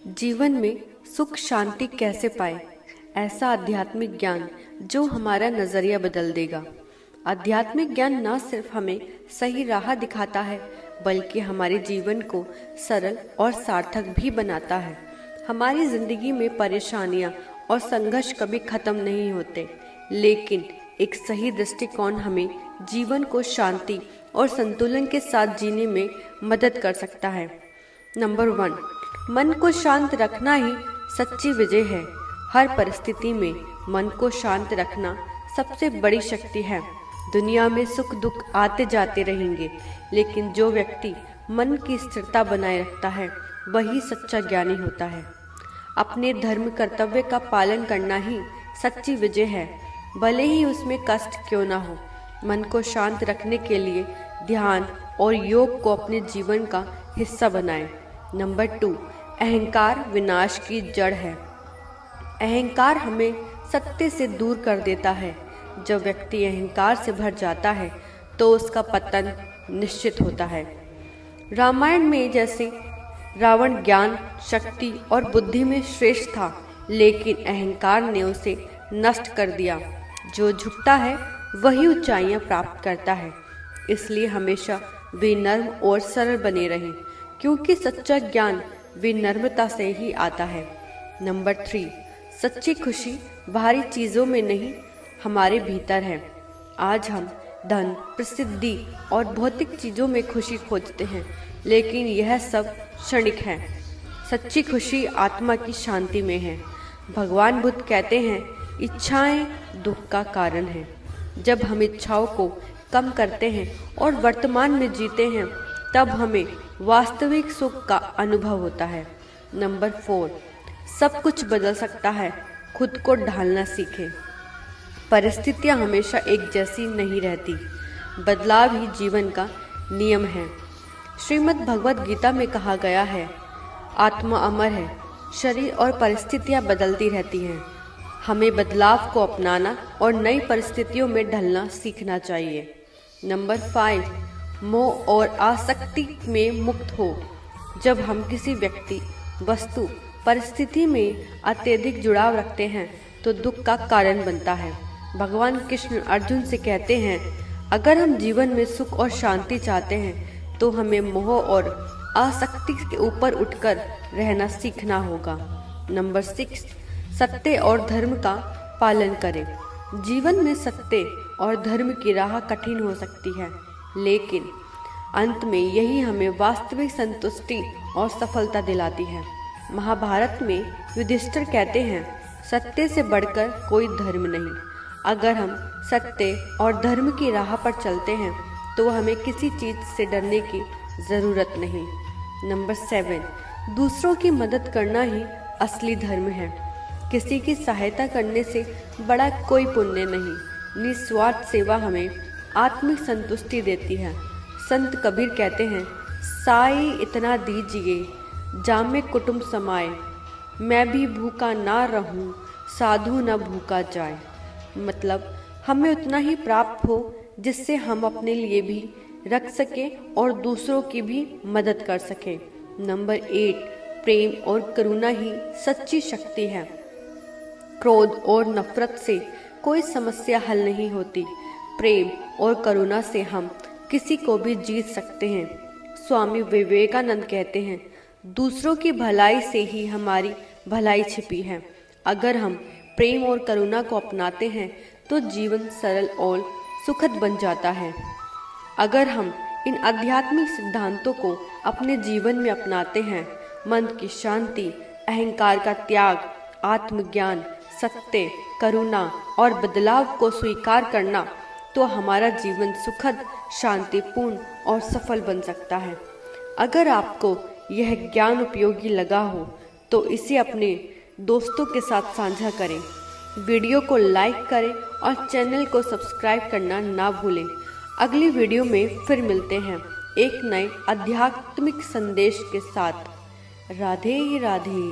जीवन में सुख शांति कैसे पाए, ऐसा आध्यात्मिक ज्ञान जो हमारा नजरिया बदल देगा। आध्यात्मिक ज्ञान न सिर्फ हमें सही राह दिखाता है, बल्कि हमारे जीवन को सरल और सार्थक भी बनाता है। हमारी जिंदगी में परेशानियां और संघर्ष कभी खत्म नहीं होते, लेकिन एक सही दृष्टिकोण हमें जीवन को शांति और संतुलन के साथ जीने में मदद कर सकता है। नंबर 1, मन को शांत रखना ही सच्ची विजय है। हर परिस्थिति में मन को शांत रखना सबसे बड़ी शक्ति है। दुनिया में सुख दुख आते जाते रहेंगे, लेकिन जो व्यक्ति मन की स्थिरता बनाए रखता है वही सच्चा ज्ञानी होता है। अपने धर्म कर्तव्य का पालन करना ही सच्ची विजय है, भले ही उसमें कष्ट क्यों ना हो। मन को शांत रखने के लिए ध्यान और योग को अपने जीवन का हिस्सा बनाएं। नंबर 2, अहंकार विनाश की जड़ है। अहंकार हमें सत्य से दूर कर देता है। जब व्यक्ति अहंकार से भर जाता है तो उसका पतन निश्चित होता है। रामायण में जैसे रावण ज्ञान, शक्ति और बुद्धि में श्रेष्ठ था, लेकिन अहंकार ने उसे नष्ट कर दिया। जो झुकता है वही ऊंचाइयां प्राप्त करता है। इसलिए हमेशा विनम्र और सरल बने रहें, क्योंकि सच्चा ज्ञान विनम्रता से ही आता है। नंबर 3, सच्ची खुशी बाहरी चीजों में नहीं, हमारे भीतर है। आज हम धन, प्रसिद्धि और भौतिक चीजों में खुशी खोजते हैं, लेकिन यह सब क्षणिक है। सच्ची खुशी आत्मा की शांति में है। भगवान बुद्ध कहते हैं, इच्छाएं दुख का कारण है। जब हम इच्छाओं को कम करते हैं और वर्तमान में जीते हैं, तब हमें वास्तविक सुख का अनुभव होता है। नंबर 4, सब कुछ बदल सकता है, खुद को ढालना सीखें। परिस्थितियां हमेशा एक जैसी नहीं रहती, बदलाव ही जीवन का नियम है। श्रीमद् भगवद गीता में कहा गया है, आत्मा अमर है, शरीर और परिस्थितियां बदलती रहती हैं। हमें बदलाव को अपनाना और नई परिस्थितियों में ढलना सीखना चाहिए। नंबर 5, मोह और आसक्ति में मुक्त हो। जब हम किसी व्यक्ति, वस्तु, परिस्थिति में अत्यधिक जुड़ाव रखते हैं तो दुख का कारण बनता है। भगवान कृष्ण अर्जुन से कहते हैं, अगर हम जीवन में सुख और शांति चाहते हैं तो हमें मोह और आसक्ति के ऊपर उठकर रहना सीखना होगा। नंबर 6, सत्य और धर्म का पालन करें। जीवन में सत्य और धर्म की राह कठिन हो सकती है, लेकिन अंत में यही हमें वास्तविक संतुष्टि और सफलता दिलाती है। महाभारत में युधिष्ठिर कहते हैं, सत्य से बढ़कर कोई धर्म नहीं। अगर हम सत्य और धर्म की राह पर चलते हैं तो हमें किसी चीज से डरने की जरूरत नहीं। नंबर 7, दूसरों की मदद करना ही असली धर्म है। किसी की सहायता करने से बड़ा कोई पुण्य नहीं। निस्वार्थ सेवा हमें आत्मिक संतुष्टि देती है। संत कबीर कहते हैं, साई इतना दीजिए जामे कुटुंब समाए, मैं भी भूखा ना रहूं, साधु न भूखा जाए। मतलब हमें उतना ही प्राप्त हो जिससे हम अपने लिए भी रख सके और दूसरों की भी मदद कर सके। नंबर 8, प्रेम और करुणा ही सच्ची शक्ति है। क्रोध और नफरत से कोई समस्या हल नहीं होती। प्रेम और करुणा से हम किसी को भी जीत सकते हैं। स्वामी विवेकानंद कहते हैं, दूसरों की भलाई से ही हमारी भलाई छिपी है। अगर हम प्रेम और करुणा को अपनाते हैं तो जीवन सरल और सुखद बन जाता है। अगर हम इन आध्यात्मिक सिद्धांतों को अपने जीवन में अपनाते हैं, मन की शांति, अहंकार का त्याग, आत्मज्ञान, सत्य, करुणा और बदलाव को स्वीकार करना, तो हमारा जीवन सुखद, शांतिपूर्ण और सफल बन सकता है। अगर आपको यह ज्ञान उपयोगी लगा हो तो इसे अपने दोस्तों के साथ साझा करें। वीडियो को लाइक करें और चैनल को सब्सक्राइब करना ना भूलें। अगली वीडियो में फिर मिलते हैं एक नए आध्यात्मिक संदेश के साथ। राधे राधे।